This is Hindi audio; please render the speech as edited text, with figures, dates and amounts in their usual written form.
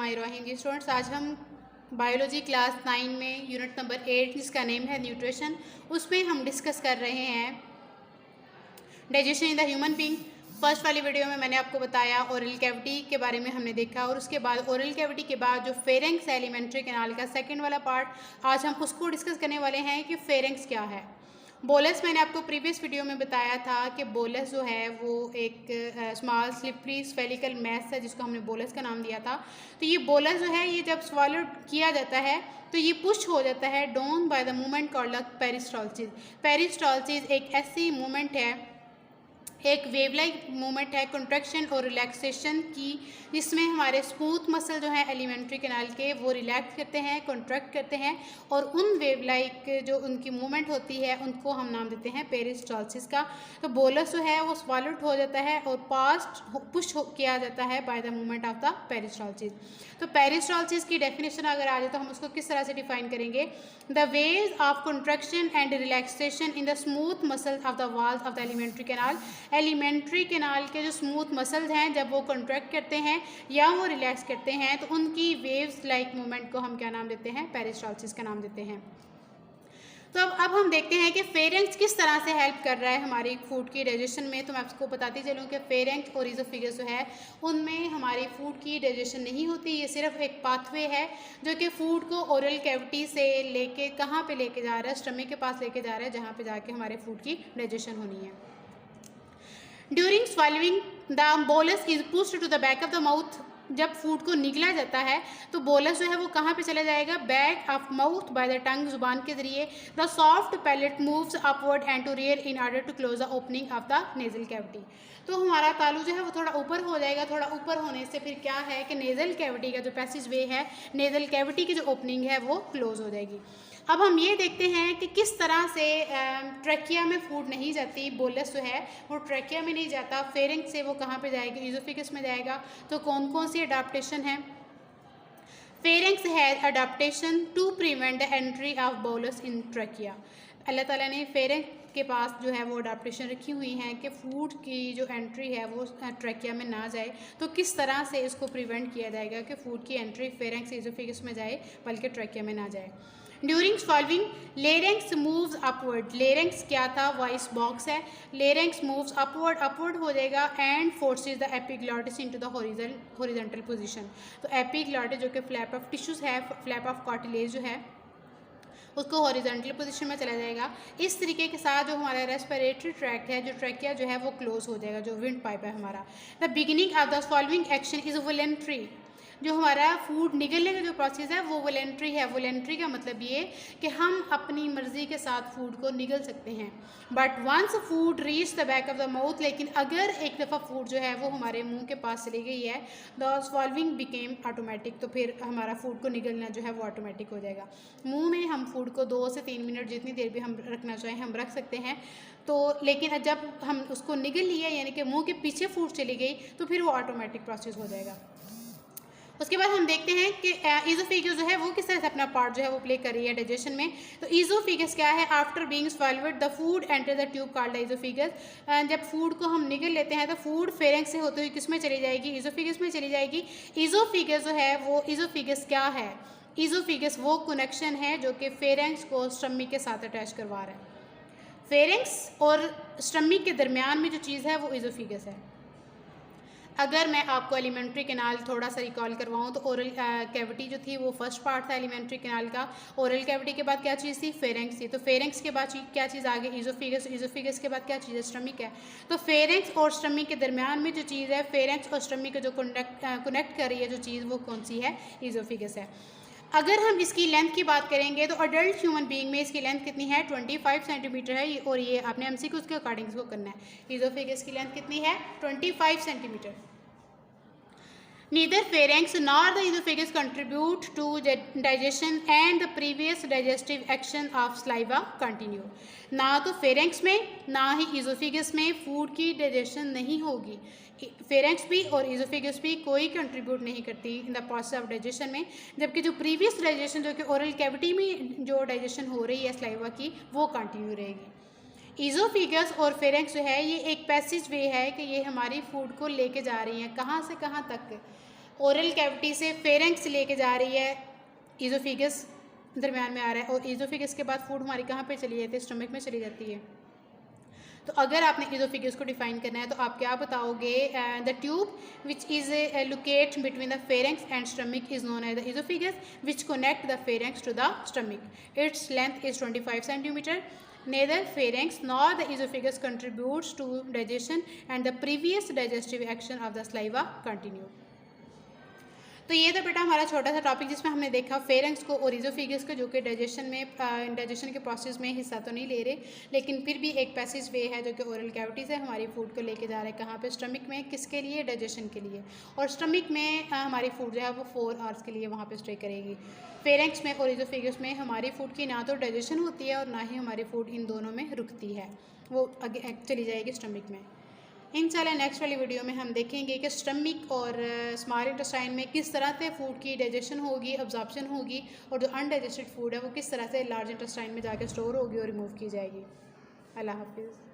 बिस्मिल्लाहिर्रहमानिर्रहीम। स्टूडेंट्स, आज हम बायोलॉजी क्लास 9 में यूनिट नंबर 8 जिसका नेम है न्यूट्रिशन, उसमें हम डिस्कस कर रहे हैं digestion in the human being. First वाली वीडियो में मैंने आपको बताया ओरल कैविटी के बारे में हमने देखा, और उसके बाद ओरल कैविटी के बाद जो फेरेंक्स है एलिमेंट्री कैनाल का सेकंड वाला पार्ट, आज हम उसको डिस्कस करने वाले हैं कि फेरेंक्स क्या है। बोलस मैंने आपको प्रीवियस वीडियो में बताया था कि बोलस जो है वो एक स्मॉल स्लिपरी स्फेरिकल मैस है जिसको हमने बोलस का नाम दिया था। तो ये बोलस जो है ये जब स्वॉलो किया जाता है तो ये पुश हो जाता है down by the movement called the peristalsis. Peristalsis एक ऐसी मूवमेंट है, एक वेव लाइक मूवमेंट है कंट्रैक्शन और रिलैक्सेशन की, जिसमें हमारे स्मूथ मसल जो है एलिमेंट्री कैनाल के वो रिलैक्स करते हैं, कॉन्ट्रैक्ट करते हैं, और उन वेव लाइक जो उनकी मूवमेंट होती है उनको हम नाम देते हैं पेरिस्टालसिस का। तो बोलस जो है वो स्वॉलोड हो जाता है और पास्ट पुश किया जाता है by the movement of the peristalsis. तो पेरिस्टालसिस की डेफिनेशन अगर आ जाए तो हम उसको किस तरह से डिफाइन करेंगे? The ways of contraction and relaxation in the smooth muscles of the walls of the alimentary canal. Alimentary canal के जो स्मूथ मसल्स हैं जब वो कंट्रैक्ट करते हैं या वो रिलैक्स करते हैं तो उनकी वेव्स लाइक मूवमेंट को हम क्या नाम देते हैं? पेरिस्टालसिस का नाम देते हैं। तो अब हम देखते हैं कि फेरेंक्स किस तरह से हेल्प कर रहा है हमारी फूड की डाइजेशन में। तो मैं आपको बताती चलूँ कि फेरेंक्स और ईज़ोफेगस जो है उनमें हमारी फूड की डाइजेशन नहीं होती। ये सिर्फ एक पाथवे है जो कि फूड को ओरल कैविटी से लेके कहाँ पे लेके जा रहा है? स्टमक के पास लेके जा रहा है, जहाँ पे जाके हमारे फूड की डाइजेशन होनी है। During swallowing the bolus is pushed to the back of the mouth. जब फूड को निगला जाता है तो बोलस जो है वो कहाँ पे चला जाएगा? Back of mouth by the tongue, जुबान के जरिए। The soft palate moves upward and to rear in order to close the opening of the nasal cavity. तो हमारा तालू जो है वो थोड़ा ऊपर हो जाएगा। थोड़ा ऊपर होने से फिर क्या है कि नेजल कैविटी का जो पैसेज वे है, नेजल कैविटी की जो ओपनिंग है वो क्लोज हो जाएगी। अब हम ये देखते हैं कि किस तरह से ट्रैकिया में फूड नहीं जाती। बोलस जो है वो ट्रैकिया में नहीं जाता, फेरेंक्स से वो कहाँ पे जाएगा? ईज़ोफेगस में जाएगा। तो कौन कौन सी अडाप्टेशन है? Pharynx has adaptation to prevent the entry of bolus in trachea. Allah ताला ने फेरेंक्स के पास जो है वो अडाप्टेशन रखी हुई हैं कि फूड की जो एंट्री है वो ट्रैकिया में ना जाए। तो किस तरह से इसको प्रिवेंट किया जाएगा कि फूड की एंट्री फेरेंक्स ईज़ोफेगस में जाए बल्कि ट्रैकिया में ना जाए? During swallowing larynx moves upward. Larynx क्या था? वॉइस बॉक्स है। लेरेंक्स मूव्स अपवर्ड, अपवर्ड हो जाएगा and forces the epiglottis into the horizontal position. तो एपिग्लॉटिस जो कि फ्लैप ऑफ टिश्यूज है, फ्लैप ऑफ कार्टिलेज जो है उसको हॉरिजॉन्टल पोजीशन में चला जाएगा। इस तरीके के साथ जो हमारा रेस्पिरेटरी ट्रैक्ट है, जो ट्रैकिया जो है वो क्लोज हो जाएगा, जो विंड पाइप है हमारा। The beginning of the swallowing action is voluntary. जो हमारा फूड निगलने का जो प्रोसेस है वो वॉलंटरी है। वॉलंटरी का मतलब ये कि हम अपनी मर्ज़ी के साथ फूड को निगल सकते हैं। But once food reach the back of the mouth, लेकिन अगर एक दफ़ा फूड जो है वो हमारे मुंह के पास चली गई है, द स्वॉल्विंग बिकेम ऑटोमेटिक। तो फिर हमारा फूड को निगलना जो है वो ऑटोमेटिक हो जाएगा। मुंह में हम फूड को 2 से 3 मिनट जितनी देर भी हम रखना चाहें हम रख सकते हैं। तो लेकिन जब हम उसको निगल लिया यानी कि मुँह के पीछे फूड चली गई तो फिर वो ऑटोमेटिक प्रोसेस हो जाएगा। उसके बाद हम देखते हैं कि ईज़ोफेगस जो है वो किस तरह से अपना पार्ट जो है वो प्ले कर रही है डाइजेशन में। तो ईज़ोफेगस क्या है? After being swallowed the food enter the tube called oesophagus. जब फूड को हम निगल लेते हैं तो फूड फेरेंक्स से होते हुए किस में चली जाएगी? ईज़ोफेगस में चली जाएगी। ईज़ोफेगस जो है वो ईज़ोफेगस क्या है? ईज़ोफेगस वो कनेक्शन है जो कि फेरेंक्स को स्टमक के साथ अटैच करवा रहा है। फेरेंक्स और स्टमक के दरमियान में जो चीज़ है वो ईज़ोफेगस है। अगर मैं आपको एलिमेंट्री कैनाल थोड़ा सा रिकॉल करवाऊँ तो ओरल कैविटी जो थी वो फर्स्ट पार्ट था एलिमेंट्री कैनाल का। ओरल कैविटी के बाद क्या चीज़ थी? फेरेंक्स थी। तो फेरेंक्स के बाद क्या चीज़ आ गई? ईज़ोफेगस। ईज़ोफेगस के बाद क्या चीज़ है? स्टमक है। तो फेरेंक्स और स्टमक के दरमियान में जो चीज़ है, फेरेंक्स और स्टमक को जो कनेक्ट कर रही है जो चीज़, वो कौन सी है? ईज़ोफेगस है। अगर हम इसकी लेंथ की बात करेंगे तो अडल्ट ह्यूमन बीइंग में इसकी लेंथ कितनी है? 25 सेंटीमीटर है। और ये आपने एमसीक्यू के अकॉर्डिंग इसको करना है। ईज़ोफेगस की लेंथ कितनी है? 25 centimetre. Neither pharynx nor the esophagus contribute to digestion and the previous digestive action of saliva continue। ना तो pharynx में ना ही esophagus में फूड की डाइजेशन नहीं होगी। pharynx भी और esophagus भी कोई कंट्रीब्यूट नहीं करती in the process of digestion में, जबकि जो प्रीवियस डाइजेशन जो कि ओरल कैविटी में जो डाइजेशन हो रही है सलाइवा की वो कंटिन्यू रहेगी। ईज़ोफेगस और फेरेंक्स जो है ये एक पैसेज वे है कि ये हमारी फूड को लेके जा रही हैं कहाँ से कहाँ तक? ओरल कैविटी से फेरेंक्स लेके जा रही है, ईजोफेगस दरम्यान में आ रहा है, और ईजोफेगस के बाद फूड हमारी कहाँ पे चली जाती है, स्टमक में चली जाती है। तो अगर आपने ईजोफेगस को डिफाइन करना है तो आप क्या बताओगे, the tube which is locate between the pharynx and stomach is known as the oesophagus which connect the pharynx to the stomach, its length is 25 centimetre. Neither pharynx nor the esophagus contributes to digestion and the previous digestive action of the saliva continue. तो ये था बेटा हमारा छोटा सा टॉपिक जिसमें हमने देखा फेरेंक्स को और ईजोफेगस को, जो कि डाइजेशन के प्रोसेस में हिस्सा तो नहीं ले रहे, लेकिन फिर भी एक पैसेज वे है जो कि ओरल कैविटी से हमारी फूड को लेके जा रहा है कहाँ पे, स्टमक में, किसके लिए, डाइजेशन के लिए। और स्टमक में हमारी फूड जो है वो 4 आवर्स के लिए वहाँ पे स्टे करेगी। फेरेंक्स में और ईजोफेगस में हमारी फूड की ना तो डाइजेशन होती है और ना ही हमारी फूड इन दोनों में रुकती है, वो आगे चली जाएगी स्टमक में। इंशाल्लाह नेक्स्ट वाली वीडियो में हम देखेंगे कि स्टमक और स्मॉल इंटेस्टाइन में किस तरह से फूड की डाइजेशन होगी, अब्जॉर्प्शन होगी, और जो अनडाइजेस्टेड फूड है वो किस तरह से लार्ज इंटेस्टाइन में जाकर स्टोर होगी और रिमूव की जाएगी। अल्लाह हाफिज़।